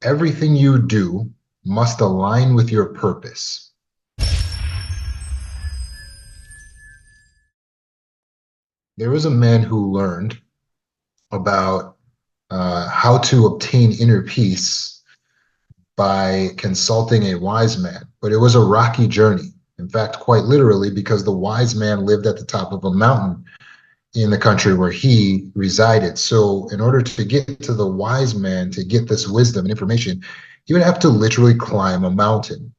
Everything you do must align with your purpose. There was a man who learned about how to obtain inner peace by consulting a wise man, but it was a rocky journey. In fact, quite literally, because the wise man lived at the top of a mountain in the country where he resided. So, in order to get to the wise man to get this wisdom and information, he would have to literally climb a mountain.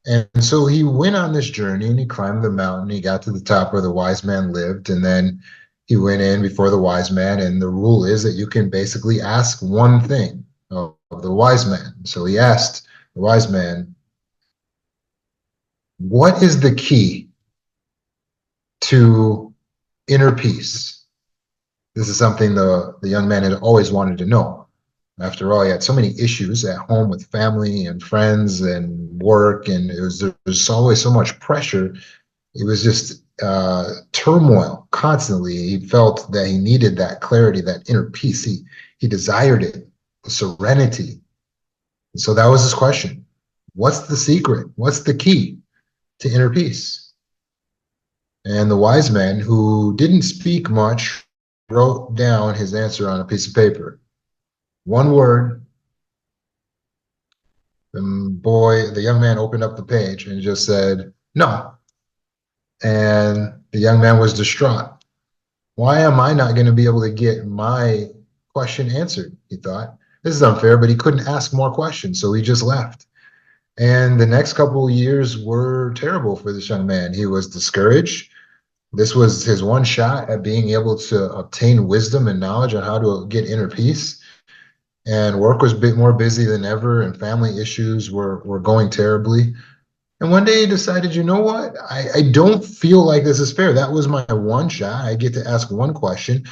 And so he went on this journey and he climbed the mountain. He got to the top where the wise man lived. And then he went in before the wise man. And the rule is that you can basically ask one thing of the wise man. So he asked the wise man, what is the key to inner peace? This is something the young man had always wanted to know. After all, he had so many issues at home with family and friends and work, and there was always so much pressure. It was just turmoil constantly. He felt that he needed that clarity, that inner peace. He desired it, the serenity. And so that was his question. What's the secret? What's the key to inner peace? And the wise man, who didn't speak much, wrote down his answer on a piece of paper. One word. The young man opened up the page and just said, no. And the young man was distraught. Why am I not going to be able to get my question answered? He thought. This is unfair, but he couldn't ask more questions, so he just left. And the next couple of years were terrible for this young man. He was discouraged. This was his one shot at being able to obtain wisdom and knowledge on how to get inner peace. And work was a bit more busy than ever, and family issues were going terribly. And one day he decided, you know what? I don't feel like this is fair. That was my one shot. I get to ask one question.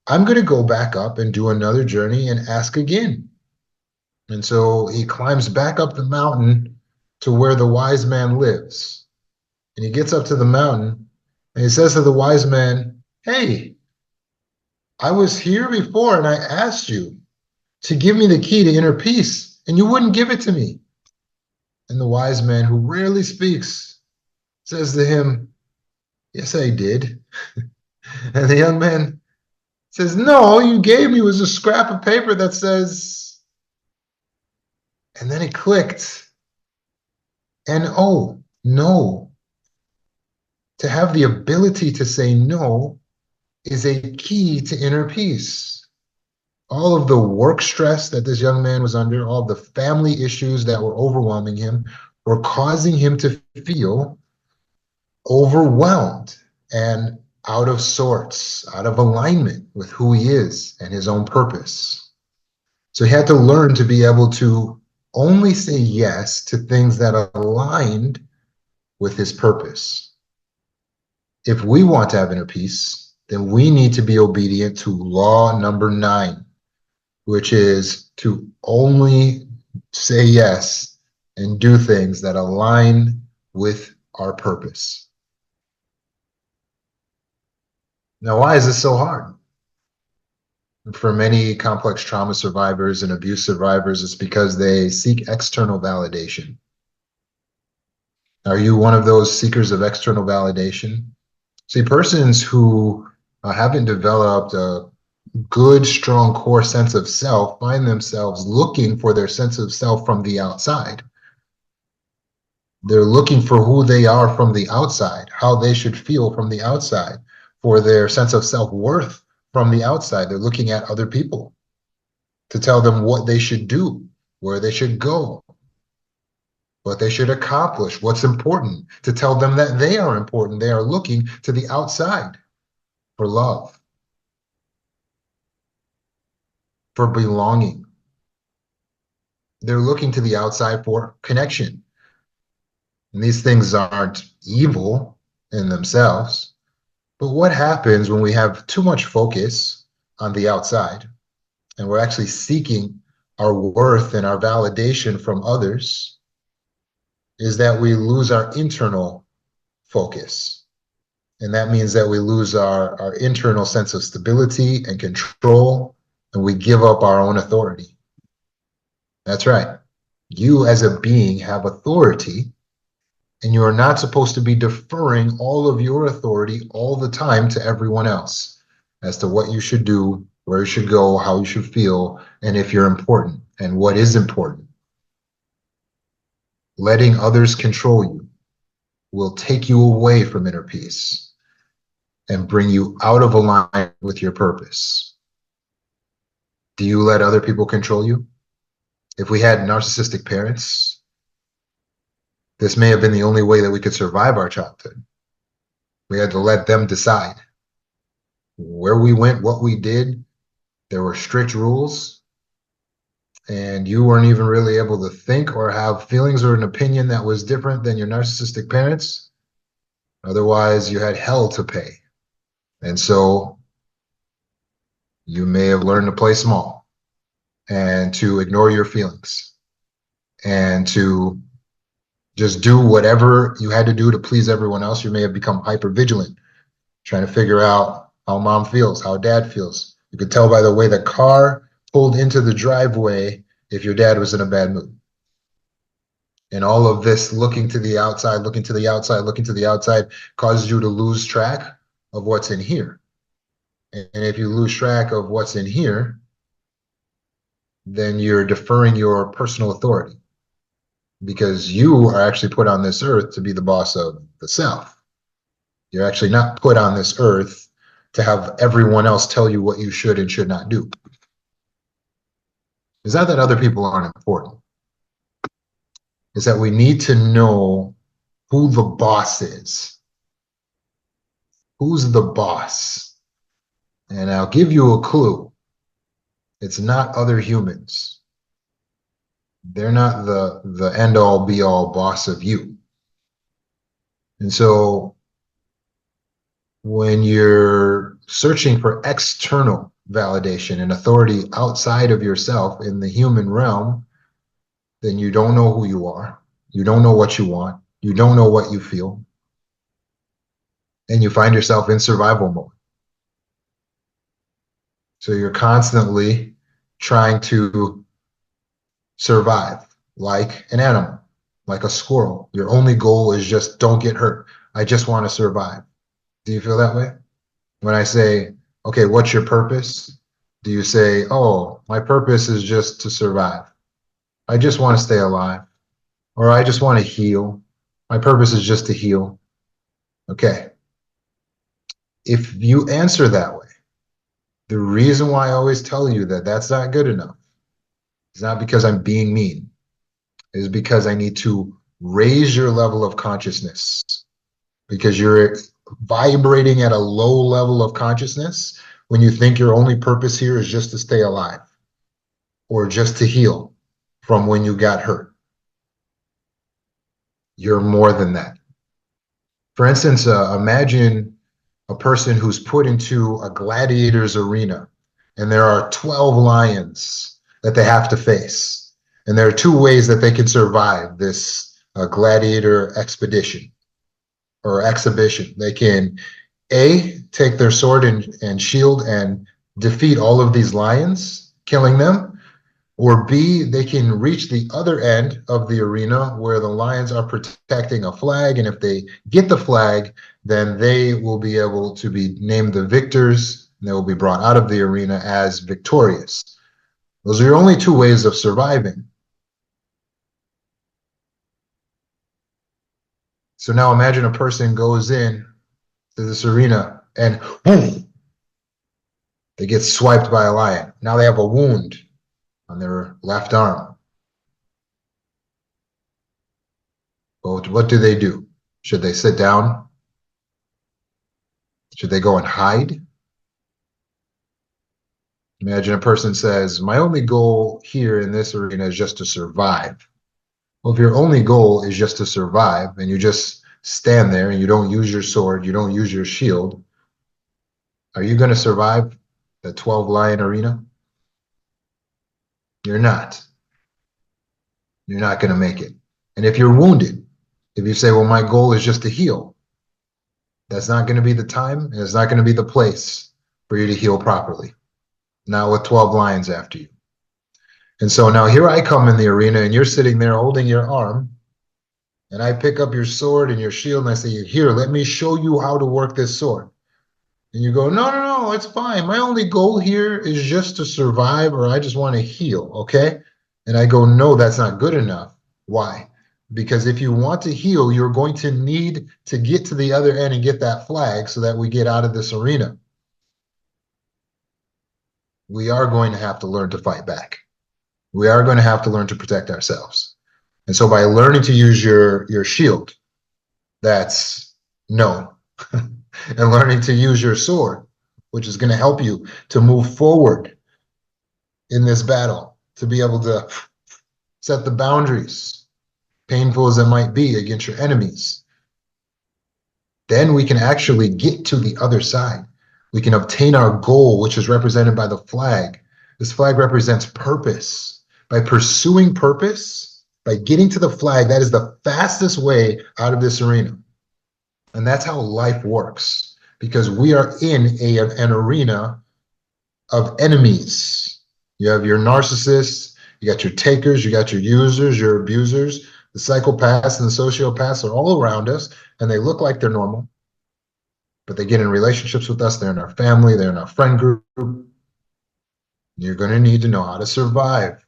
I'm going to go back up and do another journey and ask again. And so he climbs back up the mountain to where the wise man lives. And he gets up to the mountain and he says to the wise man, hey, I was here before and I asked you to give me the key to inner peace, and you wouldn't give it to me. And the wise man, who rarely speaks, says to him, yes, I did. And the young man says, no, all you gave me was a scrap of paper that says, and then it clicked. And oh, no. To have the ability to say no is a key to inner peace. All of the work stress that this young man was under, all of the family issues that were overwhelming him, were causing him to feel overwhelmed and out of sorts, out of alignment with who he is and his own purpose. So he had to learn to be able to only say yes to things that aligned with his purpose. If we want to have inner peace, then we need to be obedient to law number 9, which is to only say yes and do things that align with our purpose. Now, why is this so hard? For many complex trauma survivors and abuse survivors, it's because they seek external validation. Are you one of those seekers of external validation? See, persons who haven't developed a good, strong core sense of self find themselves looking for their sense of self from the outside. They're looking for who they are from the outside, how they should feel from the outside, for their sense of self-worth from the outside. They're looking at other people to tell them what they should do, where they should go, what they should accomplish, what's important, to tell them that they are important. They are looking to the outside for love, for belonging. They're looking to the outside for connection. And these things aren't evil in themselves. But what happens when we have too much focus on the outside and we're actually seeking our worth and our validation from others is that we lose our internal focus. And that means that we lose our internal sense of stability and control, and we give up our own authority. That's right. You as a being have authority, and you are not supposed to be deferring all of your authority all the time to everyone else as to what you should do, where you should go, how you should feel, and if you're important and what is important. Letting others control you will take you away from inner peace and bring you out of alignment with your purpose. Do you let other people control you? If we had narcissistic parents, this may have been the only way that we could survive our childhood. We had to let them decide where we went, what we did. There were strict rules, and you weren't even really able to think or have feelings or an opinion that was different than your narcissistic parents. Otherwise, you had hell to pay. And so you may have learned to play small and to ignore your feelings and to just do whatever you had to do to please everyone else. You may have become hyper vigilant, trying to figure out how mom feels, how dad feels. You could tell by the way the car pulled into the driveway if your dad was in a bad mood. And all of this looking to the outside, looking to the outside, looking to the outside causes you to lose track of what's in here. And if you lose track of what's in here, then you're deferring your personal authority because you are actually put on this earth to be the boss of the self. You're actually not put on this earth to have everyone else tell you what you should and should not do. It's not that other people aren't important. It's that we need to know who the boss is. Who's the boss? And I'll give you a clue. It's not other humans. They're not the end all be all boss of you. And so when you're searching for external validation and authority outside of yourself in the human realm, then you don't know who you are. You don't know what you want. You don't know what you feel. And you find yourself in survival mode. So you're constantly trying to survive like an animal, like a squirrel. Your only goal is just don't get hurt. I just want to survive. Do you feel that way? When I say, okay, what's your purpose? Do you say, oh, my purpose is just to survive. I just want to stay alive. Or I just want to heal. My purpose is just to heal. Okay. If you answer that way, the reason why I always tell you that that's not good enough is not because I'm being mean. It's because I need to raise your level of consciousness because you're vibrating at a low level of consciousness when you think your only purpose here is just to stay alive or just to heal from when you got hurt. You're more than that. For instance, imagine a person who's put into a gladiator's arena and there are 12 lions that they have to face. And there are two ways that they can survive this gladiator expedition or exhibition. They can A, take their sword and shield and defeat all of these lions, killing them, or B, they can reach the other end of the arena where the lions are protecting a flag, and if they get the flag, then they will be able to be named the victors, and they will be brought out of the arena as victorious. Those are your only two ways of surviving. So now imagine a person goes in to this arena and boom, they get swiped by a lion. Now they have a wound on their left arm. Well, what do? Should they sit down? Should they go and hide? Imagine a person says, my only goal here in this arena is just to survive. Well, if your only goal is just to survive and you just stand there and you don't use your sword, you don't use your shield, are you going to survive the 12 lion arena? You're not. You're not going to make it. And if you're wounded, if you say, well, my goal is just to heal, that's not going to be the time and it's not going to be the place for you to heal properly. Not with 12 lions after you. And so now here I come in the arena and you're sitting there holding your arm, and I pick up your sword and your shield and I say, here, let me show you how to work this sword. And you go, no, no, no, it's fine. My only goal here is just to survive, or I just want to heal, okay? And I go, no, that's not good enough. Why? Because if you want to heal, you're going to need to get to the other end and get that flag so that we get out of this arena. We are going to have to learn to fight back. We are going to have to learn to protect ourselves. And so by learning to use your shield, that's no. And learning to use your sword, which is going to help you to move forward in this battle, to be able to set the boundaries, painful as it might be, against your enemies. Then we can actually get to the other side. We can obtain our goal, which is represented by the flag. This flag represents purpose. By pursuing purpose, by getting to the flag, that is the fastest way out of this arena. And that's how life works, because we are in an arena of enemies. You have your narcissists, you got your takers, you got your users, your abusers, the psychopaths and the sociopaths are all around us, and they look like they're normal, but they get in relationships with us. They're in our family, they're in our friend group. You're going to need to know how to survive.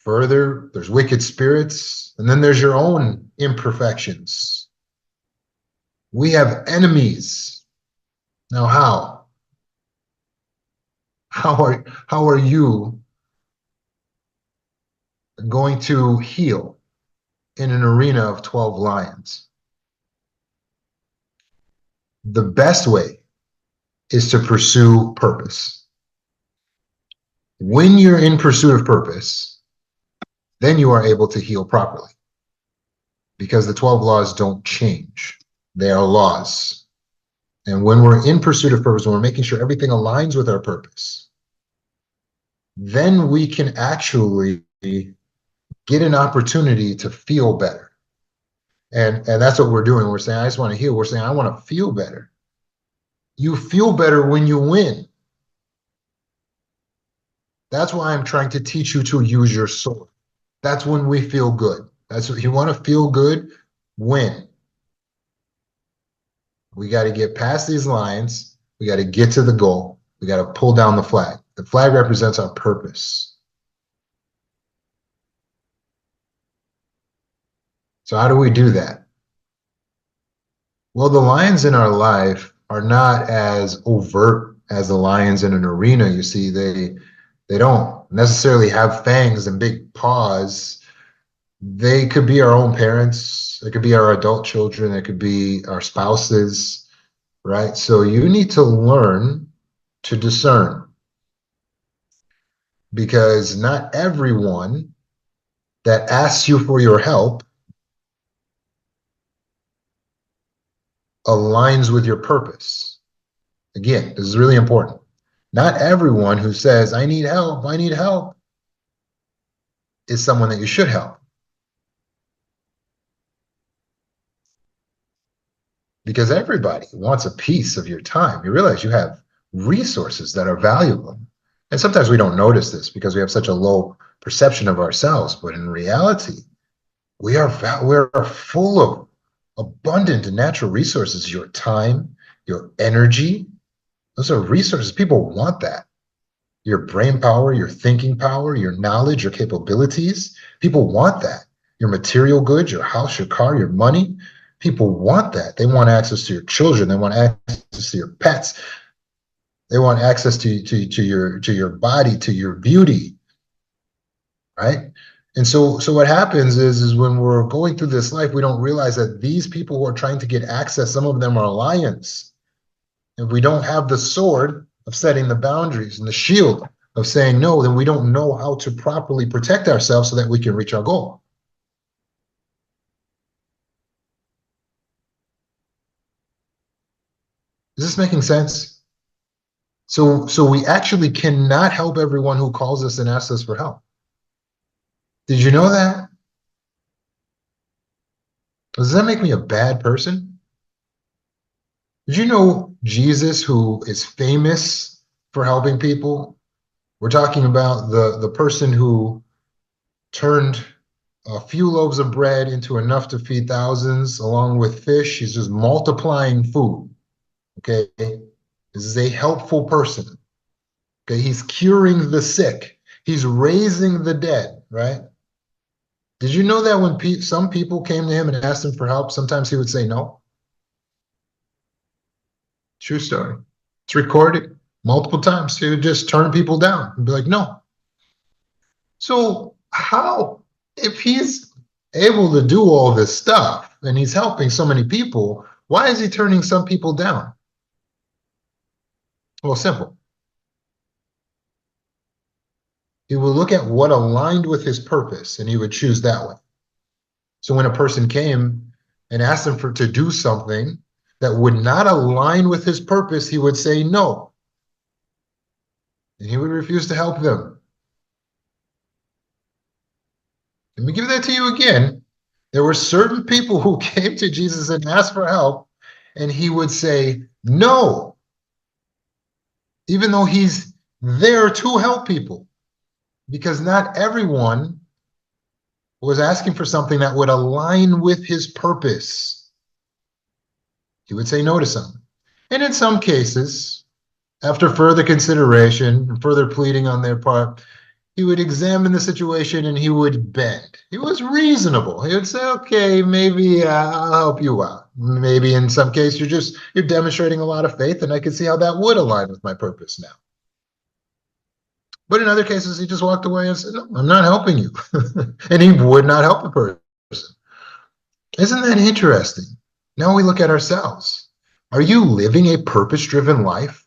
Further, there's wicked spirits, and then there's your own imperfections. We have enemies. Now, how? How are you going to heal in an arena of 12 lions? The best way is to pursue purpose. When you're in pursuit of purpose, then you are able to heal properly, because the 12 laws don't change. They are laws. And when we're in pursuit of purpose, when we're making sure everything aligns with our purpose, then we can actually get an opportunity to feel better. And that's what we're doing. We're saying, I just want to heal. We're saying, I want to feel better. You feel better when you win. That's why I'm trying to teach you to use your sword. That's when we feel good. That's what you want to feel good. Win. We got to get past these lines. We got to get to the goal. We got to pull down the flag. The flag represents our purpose. So how do we do that? Well, the lions in our life are not as overt as the lions in an arena. You see, they don't necessarily have fangs and big paws. They could be our own parents. It could be our adult children. It could be our spouses, right? So you need to learn to discern, because not everyone that asks you for your help aligns with your purpose. Again, this is really important. Not everyone who says, I need help, is someone that you should help. Because everybody wants a piece of your time. You realize you have resources that are valuable. And sometimes we don't notice this because we have such a low perception of ourselves. But in reality, we're full of abundant natural resources. Your time, your energy, those are resources. People want that. Your brain power, your thinking power, your knowledge, your capabilities. People want that. Your material goods, your house, your car, your money. People want that. They want access to your children. They want access to your pets. They want access to your body, to your beauty, right? And so what happens is when we're going through this life, we don't realize that these people who are trying to get access, some of them are lions. If we don't have the sword of setting the boundaries and the shield of saying no, then we don't know how to properly protect ourselves so that we can reach our goal. Is this making sense? So we actually cannot help everyone who calls us and asks us for help. Did you know that? Does that make me a bad person? Did you know Jesus, who is famous for helping people, We're talking about the person who turned a few loaves of bread into enough to feed thousands, along with fish. He's just multiplying food. Okay. This is a helpful person. Okay. He's curing the sick. He's raising the dead, right? Did you know that when some people came to him and asked him for help, sometimes he would say no? True story. It's recorded multiple times. He would just turn people down and be like, no. So how, if he's able to do all this stuff and he's helping so many people, why is he turning some people down? Well, simple. He would look at what aligned with his purpose and he would choose that way. So when a person came and asked him to do something that would not align with his purpose, he would say no. And he would refuse to help them. Let me give that to you again. There were certain people who came to Jesus and asked for help, and he would say no, even though he's there to help people, because not everyone was asking for something that would align with his purpose. He would say no to some. And in some cases, after further consideration and further pleading on their part, he would examine the situation and he would bend. He was reasonable. He would say, okay, maybe I'll help you out. Maybe in some case you're demonstrating a lot of faith and I can see how that would align with my purpose now. But in other cases, he just walked away and said, no, I'm not helping you. And he would not help the person. Isn't that interesting? Now we look at ourselves. Are you living a purpose-driven life?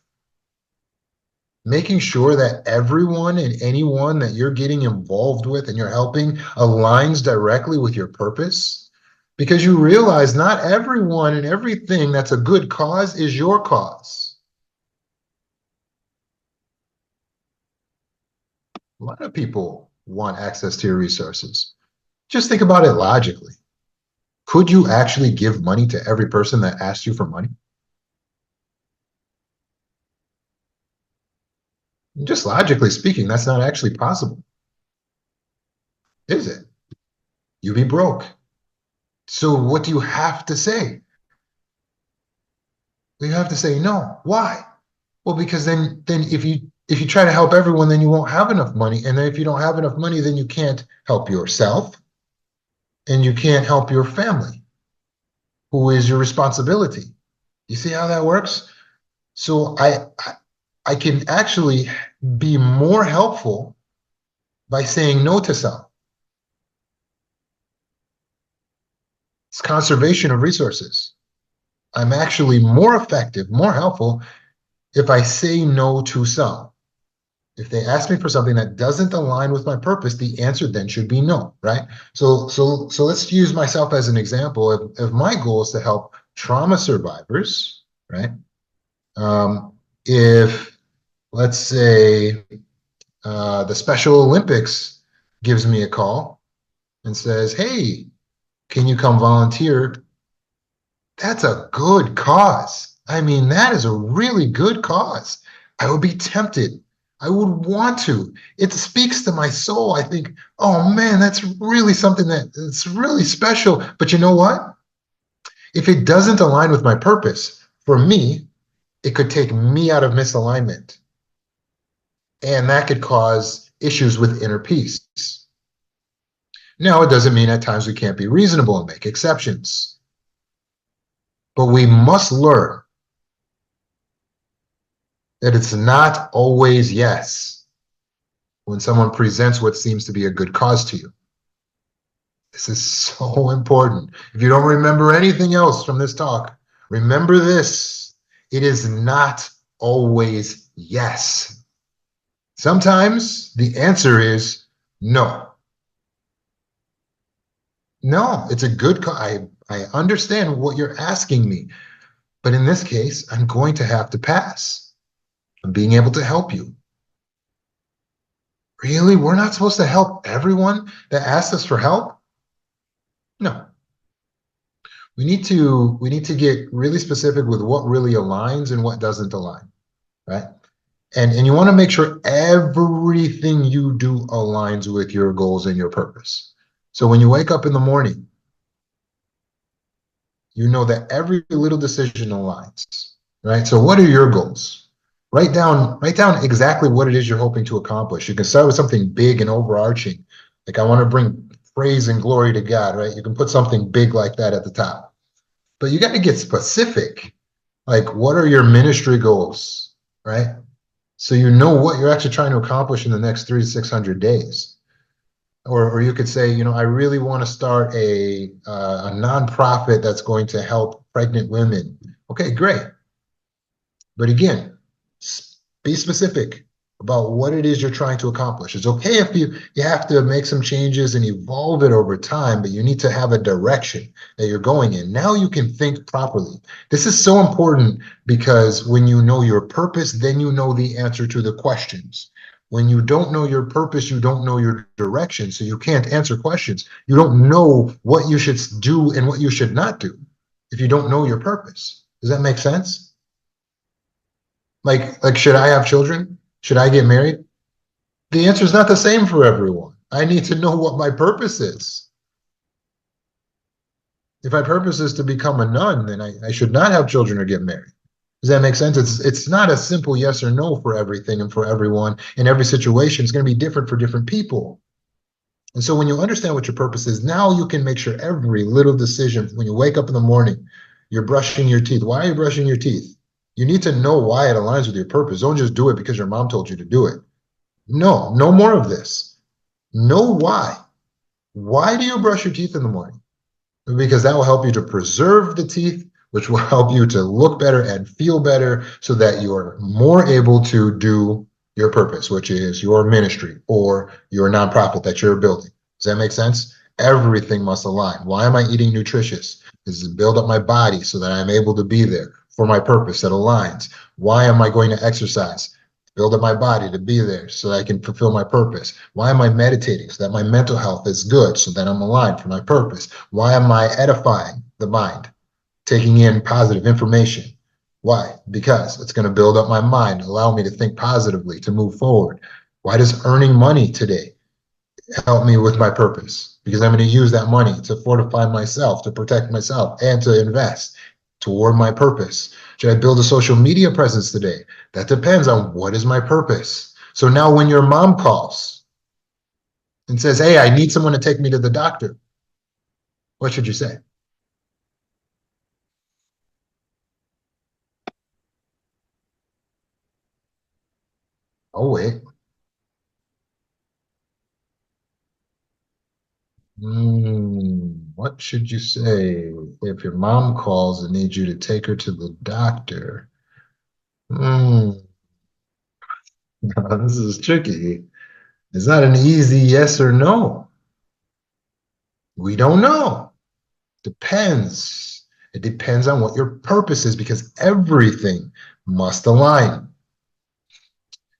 Making sure that everyone and anyone that you're getting involved with and you're helping aligns directly with your purpose? Because you realize not everyone and everything that's a good cause is your cause. A lot of people want access to your resources. Just think about it logically. Could you actually give money to every person that asked you for money? Just logically speaking, that's not actually possible, is it? You'd be broke. So what do you have to say? You have to say no. Why? Well, because then if you try to help everyone, then you won't have enough money. And then if you don't have enough money, then you can't help yourself and you can't help your family, who is your responsibility. You see how that works? So I can actually be more helpful by saying no to some. It's conservation of resources. I'm actually more effective, more helpful if I say no to some. If they ask me for something that doesn't align with my purpose, the answer then should be no, right? So let's use myself as an example. If my goal is to help trauma survivors, right? If let's say the Special Olympics gives me a call and says, "Hey, can you come volunteer?" That's a good cause. I mean, that is a really good cause. I would be tempted. I would want to. It speaks to my soul. I think, oh man, that's really something that's really special. But you know what? If it doesn't align with my purpose, for me, it could take me out of misalignment. And that could cause issues with inner peace. Now, it doesn't mean at times we can't be reasonable and make exceptions. But we must learn that it's not always yes when someone presents what seems to be a good cause to you. This is so important. If you don't remember anything else from this talk, remember this. It is not always yes. Sometimes the answer is no. No, it's a good I understand what you're asking me, but in this case, I'm going to have to pass. I'm being able to help you. Really? We're not supposed to help everyone that asks us for help? No. We need to get really specific with what really aligns and what doesn't align, right? And you want to make sure everything you do aligns with your goals and your purpose. So when you wake up in the morning, you know that every little decision aligns, right? So what are your goals? Write down exactly what it is you're hoping to accomplish. You can start with something big and overarching. Like I want to bring praise and glory to God, right? You can put something big like that at the top. But you got to get specific. Like what are your ministry goals, right? So you know what you're actually trying to accomplish in the next 3 to 600 days. Or you could say, you know, I really want to start a nonprofit that's going to help pregnant women. Okay, great. But again, be specific about what it is you're trying to accomplish. It's okay if you have to make some changes and evolve it over time, but you need to have a direction that you're going in. Now you can think properly. This is so important because when you know your purpose, then you know the answer to the questions. When you don't know your purpose, you don't know your direction, so you can't answer questions. You don't know what you should do and what you should not do if you don't know your purpose. Does that make sense? Like, should I have children? Should I get married? The answer is not the same for everyone. I need to know what my purpose is. If my purpose is to become a nun, then I should not have children or get married. Does that make sense? It's not a simple yes or no for everything and for everyone. In every situation, it's going to be different for different people. And so when you understand what your purpose is, now you can make sure every little decision, when you wake up in the morning, you're brushing your teeth. Why are you brushing your teeth? You need to know why it aligns with your purpose. Don't just do it because your mom told you to do it. No, no more of this. Know why. Why do you brush your teeth in the morning? Because that will help you to preserve the teeth, which will help you to look better and feel better so that you are more able to do your purpose, which is your ministry or your nonprofit that you're building. Does that make sense? Everything must align. Why am I eating nutritious? This is to build up my body so that I'm able to be there for my purpose that aligns. Why am I going to exercise? Build up my body to be there so that I can fulfill my purpose. Why am I meditating? So that my mental health is good, so that I'm aligned for my purpose. Why am I edifying the mind, taking in positive information? Why? Because it's going to build up my mind, allow me to think positively, to move forward. Why does earning money today help me with my purpose? Because I'm going to use that money to fortify myself, to protect myself, and to invest toward my purpose. Should I build a social media presence today? That depends on what is my purpose. So now when your mom calls and says, hey, I need someone to take me to the doctor, what should you say? Oh, wait. What should you say if your mom calls and needs you to take her to the doctor? Hmm, this is tricky. It's not an easy yes or no. We don't know. Depends. It depends on what your purpose is because everything must align.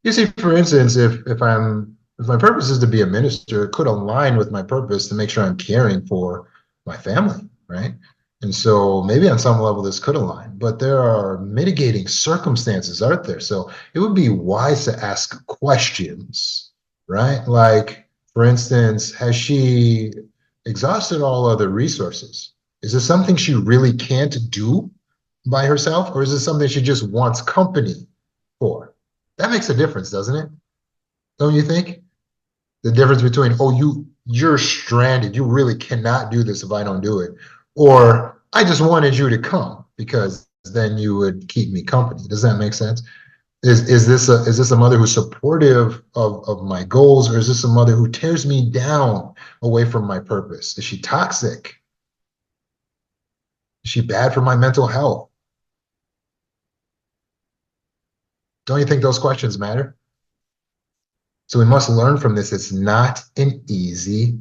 You see, for instance, if my purpose is to be a minister, it could align with my purpose to make sure I'm caring for my family, right? And so maybe on some level this could align, but there are mitigating circumstances, aren't there? So it would be wise to ask questions, right? Like, for instance, has she exhausted all other resources? Is this something she really can't do by herself, or is this something she just wants company for? That makes a difference, doesn't it? Don't you think? The difference between, oh, you're stranded, you really cannot do this if I don't do it, or I just wanted you to come because then you would keep me company. Does that make sense? Is this a mother who's supportive of my goals, or is this a mother who tears me down away from my purpose? Is she toxic? Is she bad for my mental health? Don't you think those questions matter? So we must learn from this. It's not an easy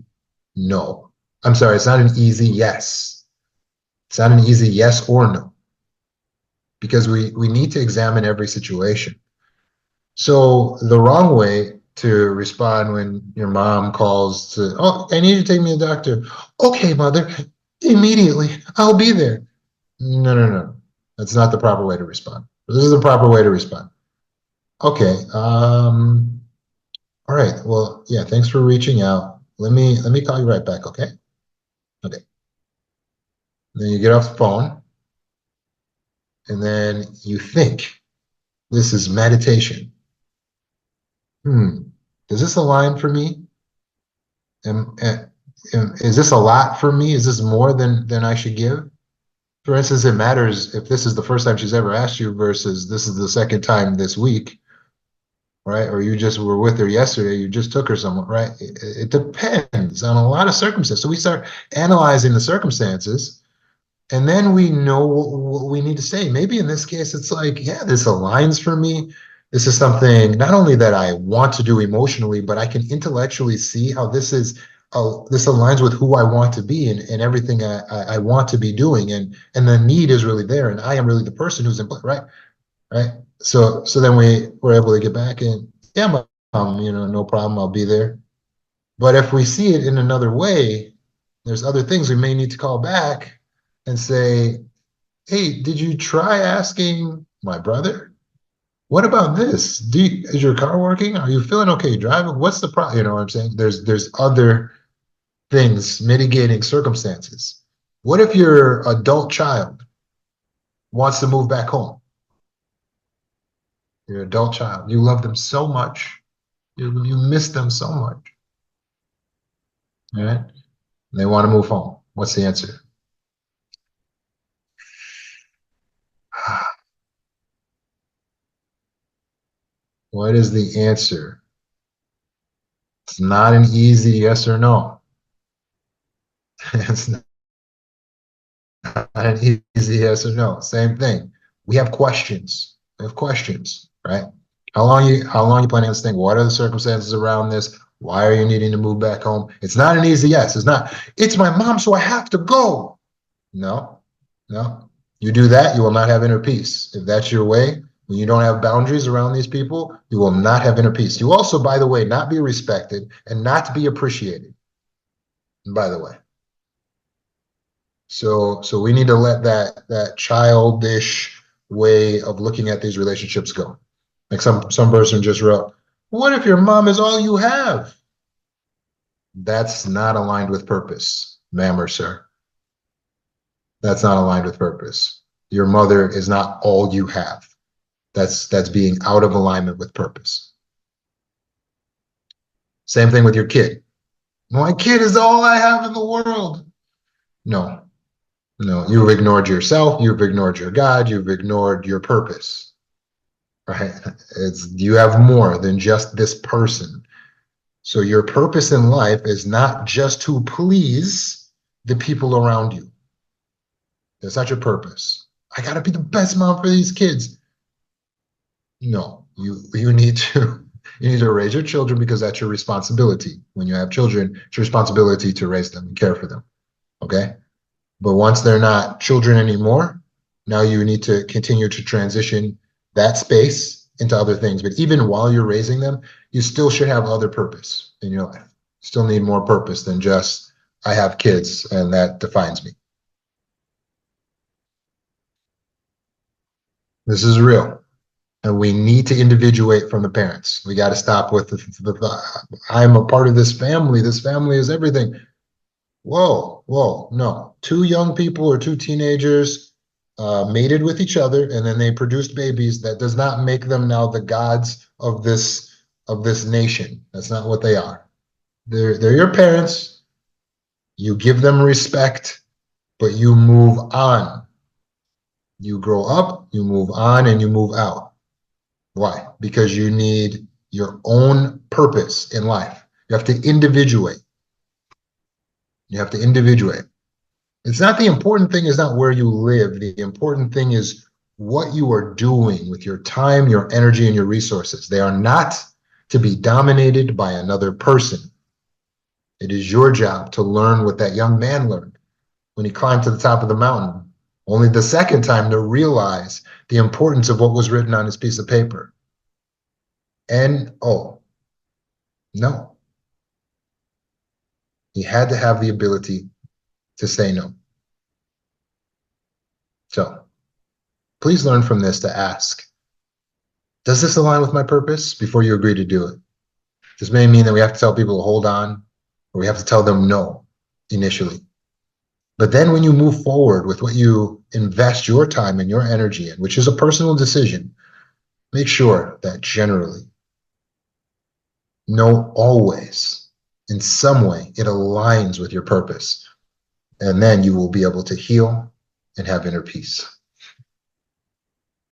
no. I'm sorry, it's not an easy yes. It's not an easy yes or no, because we need to examine every situation. So the wrong way to respond when your mom calls to, oh, I need you to take me to the doctor. Okay, mother, immediately, I'll be there. No, no, no. That's not the proper way to respond. This is the proper way to respond. Okay. All right. Well, yeah, thanks for reaching out. Let me call you right back, okay? Okay. Then you get off the phone and then you think this is meditation. Hmm. Does this align for me? Am, am, is this a lot for me? Is this more than I should give? For instance, it matters if this is the first time she's ever asked you versus this is the second time this week, right? Or you just were with her yesterday, you just took her somewhere, right? It depends on a lot of circumstances. So we start analyzing the circumstances. And then we know what we need to say. Maybe in this case, it's like, yeah, this aligns for me. This is something not only that I want to do emotionally, but I can intellectually see how this aligns with who I want to be and everything I want to be doing. And the need is really there. And I am really the person who's in play, right? Right. So then we were able to get back and yeah, no problem, I'll be there. But if we see it in another way, there's other things we may need to call back and say, hey, did you try asking my brother? What about this? Is your car working? Are you feeling okay driving? What's the problem? You know what I'm saying? There's other things, mitigating circumstances. What if your adult child wants to move back home? Your adult child, you love them so much, you miss them so much, right? They want to move home. What's the answer? What is the answer? It's not an easy yes or no. It's not an easy yes or no. Same thing. We have questions. We have questions, right? How long you planning on staying? What are the circumstances around this? Why are you needing to move back home? It's not an easy yes. It's not, it's my mom, so I have to go. No, no. You do that, you will not have inner peace. If that's your way, when you don't have boundaries around these people, you will not have inner peace. You also, by the way, not be respected and not be appreciated, by the way. So we need to let that childish way of looking at these relationships go. Like some person just wrote, "What if your mom is all you have?" That's not aligned with purpose, ma'am or sir. That's not aligned with purpose. Your mother is not all you have. That's being out of alignment with purpose. Same thing with your kid. My kid is all I have in the world. No, no, you've ignored yourself, you've ignored your God, you've ignored your purpose. Right? It's you have more than just this person. So your purpose in life is not just to please the people around you. That's not your purpose. I gotta be the best mom for these kids. No, you need to you need to raise your children because that's your responsibility. When you have children, it's your responsibility to raise them and care for them. Okay. But once they're not children anymore, now you need to continue to transition that space into other things. But even while you're raising them, you still should have other purpose in your life. Still need more purpose than just, I have kids and that defines me. This is real. And we need to individuate from the parents. We got to stop with I'm a part of this family. This family is everything. Whoa, whoa, no. Two young people or two teenagers mated with each other, and then they produced babies. That does not make them now the gods of this nation. That's not what they are. They're your parents. You give them respect, but you move on. You grow up, you move on, and you move out. Why? Because you need your own purpose in life. You have to individuate. You have to individuate. It's not the important thing is not where you live. The important thing is what you are doing with your time, your energy, and your resources. They are not to be dominated by another person. It is your job to learn what that young man learned when he climbed to the top of the mountain. Only the second time to realize the importance of what was written on his piece of paper. N-O. No. He had to have the ability to say no. So please learn from this to ask Does this align with my purpose before you agree to do it? This may mean that we have to tell people to hold on, or we have to tell them no initially. But then when you move forward with what you invest your time and your energy in, which is a personal decision, make sure that generally, no, always, in some way, it aligns with your purpose. And then you will be able to heal and have inner peace.